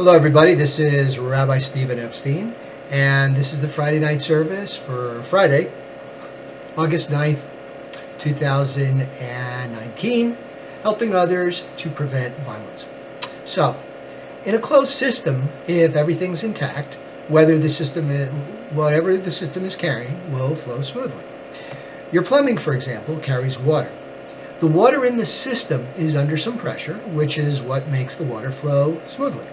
Hello, everybody. This is Rabbi Stephen Epstein, and this is the Friday night service for Friday, August 9th, 2019, helping others to prevent violence. So, in a closed system, if everything's intact, whatever the system is carrying will flow smoothly. Your plumbing, for example, carries water. The water in the system is under some pressure, which is what makes the water flow smoothly.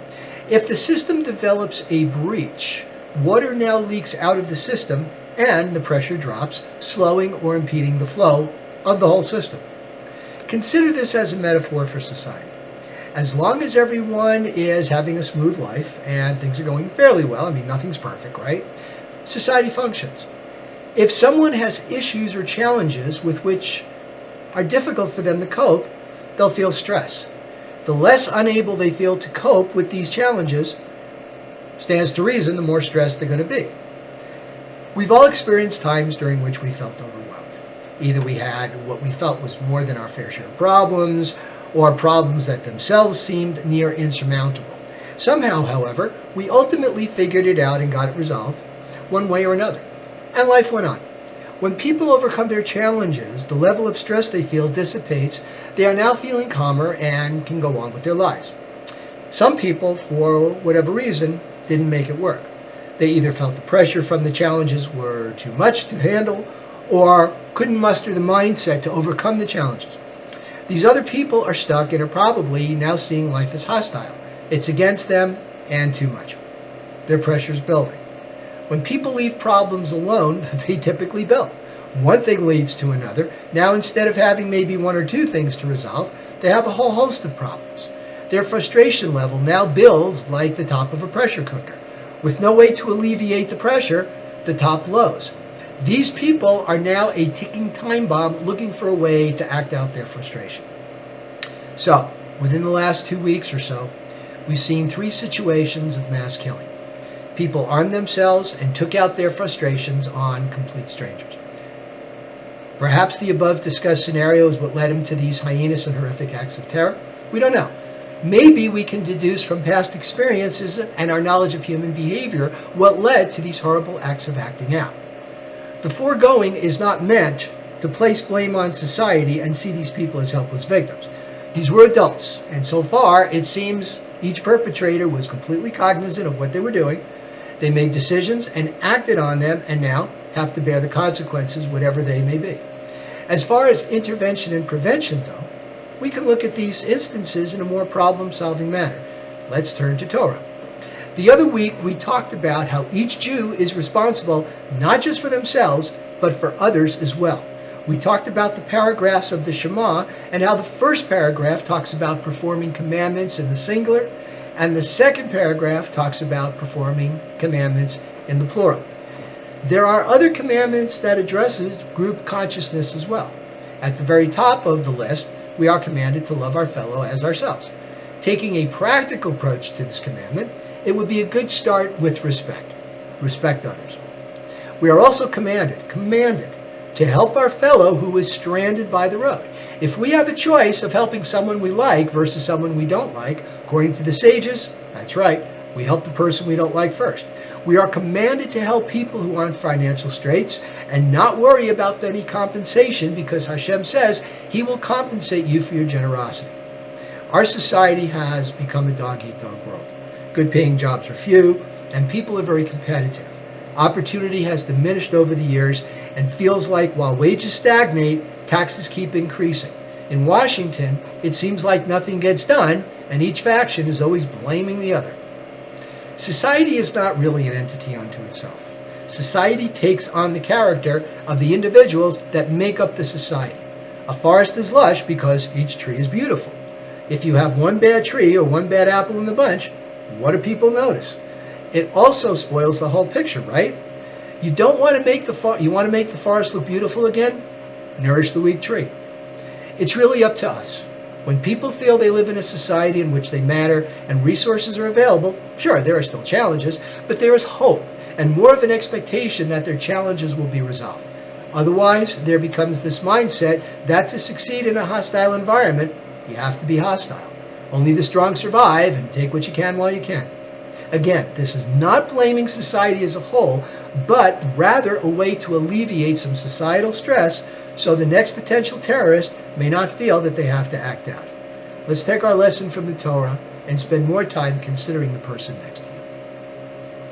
If the system develops a breach, water now leaks out of the system and the pressure drops, slowing or impeding the flow of the whole system. Consider this as a metaphor for society. As long as everyone is having a smooth life and things are going fairly well, nothing's perfect, right? Society functions. If someone has issues or challenges with which are difficult for them to cope, they'll feel stress. The less unable they feel to cope with these challenges, stands to reason the more stressed they're going to be. We've all experienced times during which we felt overwhelmed. Either we had what we felt was more than our fair share of problems, or problems that themselves seemed near insurmountable. Somehow, however, we ultimately figured it out and got it resolved, one way or another, and life went on. When people overcome their challenges, the level of stress they feel dissipates. They are now feeling calmer and can go on with their lives. Some people, for whatever reason, didn't make it work. They either felt the pressure from the challenges were too much to handle or couldn't muster the mindset to overcome the challenges. These other people are stuck and are probably now seeing life as hostile. It's against them and too much. Their pressure's building. When people leave problems alone, they typically build. One thing leads to another. Now, instead of having maybe one or two things to resolve, they have a whole host of problems. Their frustration level now builds like the top of a pressure cooker. With no way to alleviate the pressure, the top blows. These people are now a ticking time bomb looking for a way to act out their frustration. So, within the last 2 weeks or so, we've seen 3 situations of mass killing. People armed themselves and took out their frustrations on complete strangers. Perhaps the above discussed scenario is what led him to these heinous and horrific acts of terror. We don't know. Maybe we can deduce from past experiences and our knowledge of human behavior what led to these horrible acts of acting out. The foregoing is not meant to place blame on society and see these people as helpless victims. These were adults, and so far it seems each perpetrator was completely cognizant of what they were doing. They made decisions and acted on them and now have to bear the consequences, whatever they may be. As far as intervention and prevention, though, we can look at these instances in a more problem-solving manner. Let's turn to Torah. The other week, we talked about how each Jew is responsible not just for themselves, but for others as well. We talked about the paragraphs of the Shema and how the first paragraph talks about performing commandments in the singular, and the second paragraph talks about performing commandments in the plural. There are other commandments that addresses group consciousness as well. At the very top of the list, we are commanded to love our fellow as ourselves. Taking a practical approach to this commandment, it would be a good start with respect. Respect others. We are also commanded to help our fellow who is stranded by the road. If we have a choice of helping someone we like versus someone we don't like, according to the sages, that's right, we help the person we don't like first. We are commanded to help people who are in financial straits and not worry about any compensation because Hashem says He will compensate you for your generosity. Our society has become a dog-eat-dog world. Good paying jobs are few and people are very competitive. Opportunity has diminished over the years and feels like while wages stagnate, taxes keep increasing. In Washington, it seems like nothing gets done and each faction is always blaming the other. Society is not really an entity unto itself. Society takes on the character of the individuals that make up the society. A forest is lush because each tree is beautiful. If you have one bad tree or one bad apple in the bunch, what do people notice? It also spoils the whole picture, right? You want to make the forest look beautiful again? Nourish the weak tree. It's really up to us. When people feel they live in a society in which they matter and resources are available, sure, there are still challenges, but there is hope and more of an expectation that their challenges will be resolved. Otherwise, there becomes this mindset that to succeed in a hostile environment, you have to be hostile. Only the strong survive and take what you can while you can. Again, this is not blaming society as a whole, but rather a way to alleviate some societal stress so the next potential terrorist may not feel that they have to act out. Let's take our lesson from the Torah and spend more time considering the person next to you.